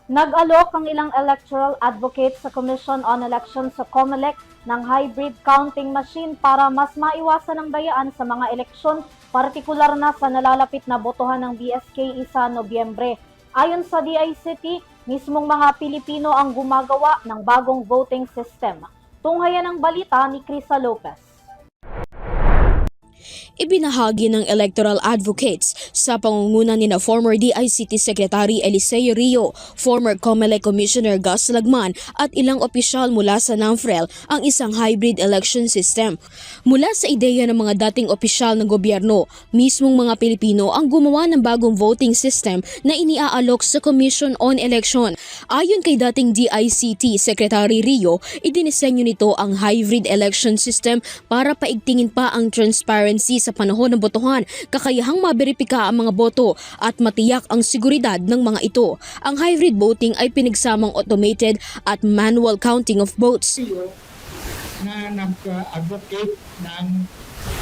Nag-alok ang ilang electoral advocates sa Commission on Elections sa COMELEC ng hybrid counting machine para mas maiwasan ang dayaan sa mga eleksyon, partikular na sa nalalapit na botohan ng BSK sa Nobyembre. Ayon sa DICT, mismong mga Pilipino ang gumagawa ng bagong voting system. Tunghayan ang balita ni Crisa Lopez. Ibinahagi ng electoral advocates sa pangunguna ni former DICT Secretary Eliseo Rio, former COMELEC Commissioner Gus Lagman at ilang opisyal mula sa NAMFREL ang isang hybrid election system. Mula sa ideya ng mga dating opisyal ng gobyerno, mismong mga Pilipino ang gumawa ng bagong voting system na iniaalok sa Commission on Election. Ayon kay dating DICT Secretary Rio, idinisenyo nito ang hybrid election system para paigtingin pa ang transparency sa panahon ng botohan, kakayahang maberipika ang mga boto at matiyak ang seguridad ng mga ito. Ang hybrid voting ay pinagsamang automated at manual counting of votes. Na nag-advocate ng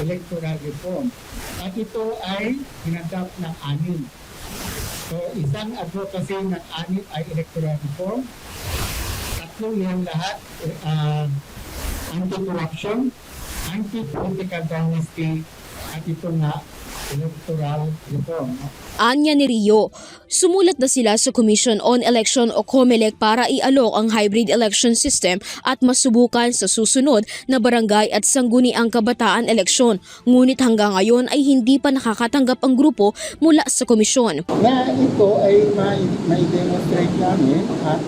electoral reform. At ito ay ginagap ng anim. So isang advocacy ng anim ay electoral reform. Tatlo yung lahat, anti-corruption, anti-political dynasty, at ito nga, electoral reform. Anya ni Rio, sumulat na sila sa Commission on Election o COMELEC para ialok ang hybrid election system at masubukan sa susunod na barangay at sangguniang kabataan eleksyon. Ngunit hanggang ngayon ay hindi pa nakakatanggap ang grupo mula sa komisyon. Na ito ay ma-demonstrate namin at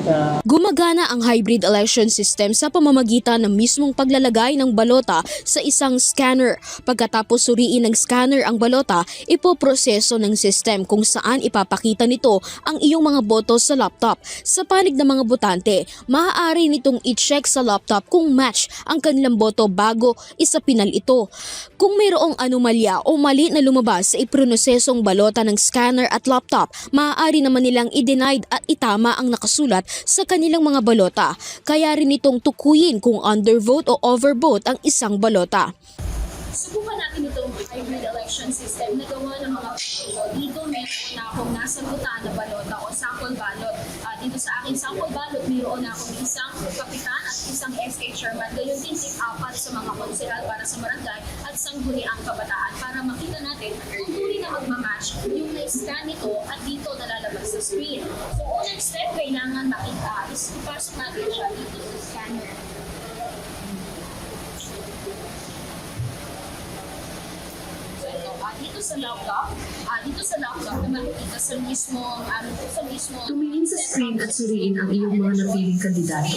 Gumagana ang hybrid election system sa pamamagitan ng mismong paglalagay ng balota sa isang scanner. Pagkatapos suriin ng scanner ang balota, ipoproseso ng system kung saan ipapakita nito ang iyong mga boto sa laptop. Sa panig ng mga botante, maaari nitong i-check sa laptop kung match ang kanilang boto bago isapinal ito. Kung mayroong anomalya o mali na lumabas sa ipronosesong balota ng scanner at laptop, maaari naman nilang i-denied at itama ang nakasulat sa kanilang mga balota. Kaya rin itong tukuyin kung undervote o overvote ang isang balota. Subukan natin itong hybrid election system na gawa ng mga Pilipino. Dito meron na akong nasagutan na balota o sample ballot. Dito sa aking sample ballot, mayroon na akong isang kapitan at isang SK chairman. Gayon din apat sa mga konseral para sa barangay at sangguniang kabataan para makita natin kung tuloy na magmamatch yung na-scan nito at dito nalalabas sa screen. So, unang step, kailangan makita is ipasok natin siya dito sa scanner. Dito sa laptop na makikita sa mismo Tumingin sa screen at suriin ang iyong mga napiling kandidato.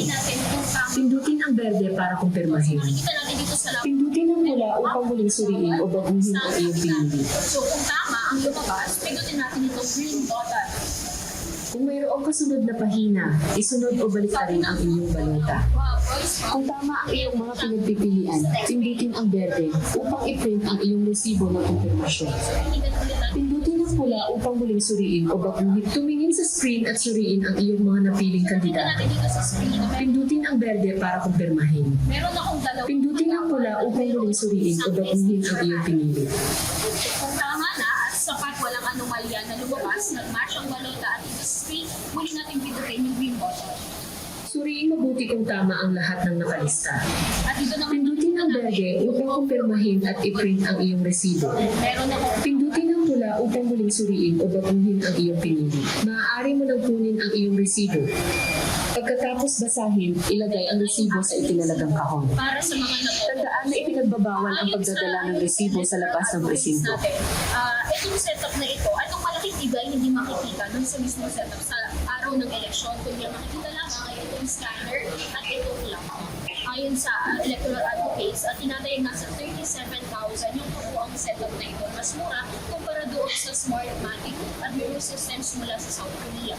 Pindutin ang berde para kumpirmahin. Makikita natin dito sa laptop. Pindutin ang pula upang muling suriin o baguhin ang iyong pinili. So kung tama ang lumabas, pindutin natin itong green button. Kung mayroong kasunod na pahina, isunod o baliktarin ang iyong balota. Kung tama ang iyong mga pinagpipilian, pindutin ang berde upang i-print ang iyong resibo ng kumpirmasyon. Pindutin ang pula upang muling suriin o baguhin. Tumingin sa screen at suriin ang iyong mga napiling kandidato. Natin dito sa screen. Pindutin ang berde para kumpirmahin. Meron akong dalawang. Pindutin ang pula upang muling suriin o baguhin ang iyong pinili. Kung tama na at sapat walang anomalya na lumabas, nag-match ang balota at dito sa screen, muli natin pindutin yung green button. Suriin mabuti kung tama ang lahat ng nakalista. At dito naman Pindutin ang berde upang kumpirmahin at i-print ang iyong resibo. meron akong Pindutin ang pula upang muling suriin o baguhin ang iyong pinili. Maaari mo nang kunin ang iyong resibo. Pagkatapos basahin, ilagay ang resibo sa itinalagang kahon. para sa mga Tandaan na ipinagbabawal ang pagdadala ng resibo sa labas ng presinto. Itong setup na ito, itong malaking ibay hindi makikita dun sa mismo setup sa araw ng eleksyon. Kundi ang makikita lamang ay itong scanner at itong laptop. Ayon sa electoral advocates, at tinatayang nasa 37,000 yung kabuang setup na ito. Mas mura kumpara doon sa Smartmatic at mirror systems mula sa South Korea.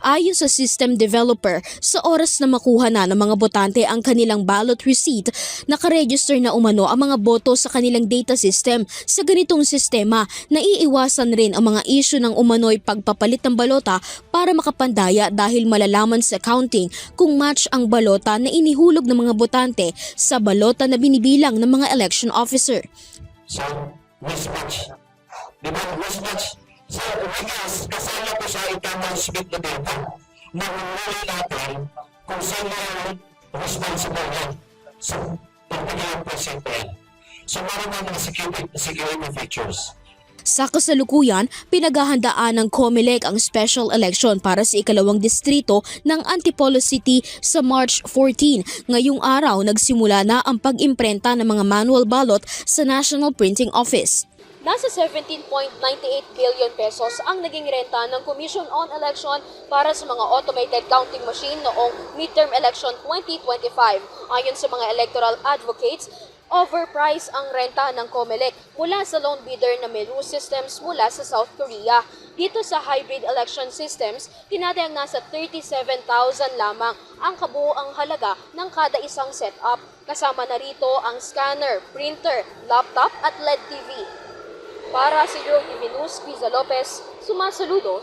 Ayon sa system developer, sa oras na makuha na ng mga botante ang kanilang ballot receipt, nakaregister na umano ang mga boto sa kanilang data system. Sa ganitong sistema, naiiwasan rin ang mga issue ng umano'y pagpapalit ng balota para makapandaya dahil malalaman sa counting kung match ang balota na inihulog ng mga botante sa balota na binibilang ng mga election officer. So, mismatch. Di ba, mismatch? So, because kasama po sa itamang split na data. mamumuli natin kung sino yung responsible yan sa particular percentile. So, meron na mga security features. Sa kasalukuyan, pinaghahandaan ng COMELEC ang special election para sa ikalawang distrito ng Antipolo City sa March 14. Ngayong araw, nagsimula na ang pag-imprenta ng mga manual ballot sa National Printing Office. Nasa 17.98 billion pesos ang naging renta ng Commission on Election para sa mga automated counting machine noong midterm election 2025. Ayon sa mga electoral advocates, overpriced ang renta ng COMELEC mula sa lone bidder na Meru Systems mula sa South Korea. Dito sa hybrid election systems, tinatayang nasa 37,000 lamang ang kabuuang halaga ng kada isang setup. Kasama na rito ang scanner, printer, laptop at LED TV. Para sa Euro TV News, Criza Lopez, sumasaludo